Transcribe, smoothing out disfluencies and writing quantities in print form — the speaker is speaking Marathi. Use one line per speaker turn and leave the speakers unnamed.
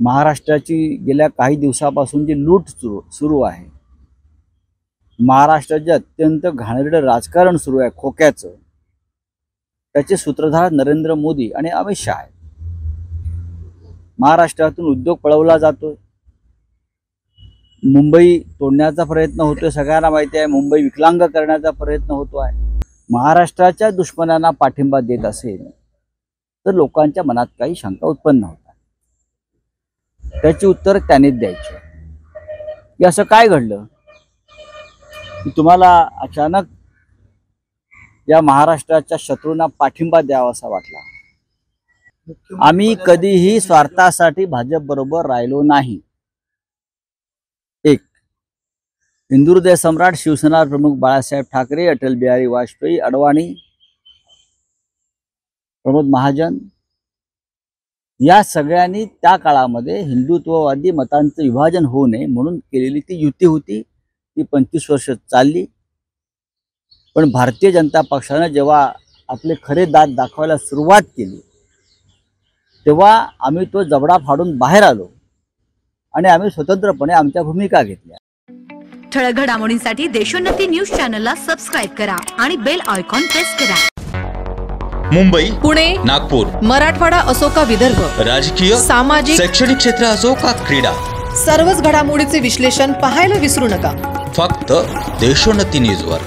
महाराष्ट्राची गेल्या काही दिवसापासून जी लूट सुरू आहे, महाराष्ट्राचे अत्यंत घाणेरडं राजकारण सुरू आहे खोक्याचं, त्याचे सूत्रधार नरेंद्र मोदी आणि अमित शहा आहेत. महाराष्ट्रातून उद्योग पळवला जातोय, मुंबई तोडण्याचा प्रयत्न होतोय, सगळ्यांना माहिती आहे. मुंबई विकलांग करण्याचा प्रयत्न होतो आहे. महाराष्ट्राच्या दुश्मनांना पाठिंबा देत असेल तर लोकांच्या मनात काही शंका उत्पन्न होतात. त्याची उत्तर त्यांनीच द्यायची की असं काय घडलं की तुम्हाला अचानक या महाराष्ट्राच्या शत्रूंना पाठिंबा द्यावा असा वाटला. आम्ही कधीही स्वार्थासाठी भाजप बरोबर राहिलो नाही. एक, हिंदू हृदय सम्राट शिवसेना प्रमुख बाळासाहेब ठाकरे, अटल बिहारी वाजपेयी, अडवाणी, प्रमोद महाजन या सगळ्यांनी त्या काळामध्ये हिंदुत्ववादी मतांचं विभाजन होऊ नये म्हणून केलेली ती युती होती. ती 25 वर्ष चालली. पण भारतीय जनता पक्षाने जेव्हा आपले खरे दात दाखवायला सुरुवात केली तेव्हा आम्ही तो जबडा फाडून बाहेर आलो आणि आम्ही स्वतंत्रपणे आमच्या भूमिका घेतल्या.
ठळक घडामोडींसाठी देशोन्नती न्यूज चॅनलला सबस्क्राइब करा आणि बेल आयकॉन प्रेस करा.
मुंबई,
पुणे,
नागपूर,
मराठवाडा असो का विदर्भ,
राजकीय,
सामाजिक,
शैक्षणिक क्षेत्र असो का क्रीडा,
सर्वच घडामोडीचे विश्लेषण पाहायला विसरू नका.
फक्त देशोन्नती न्यूजवर.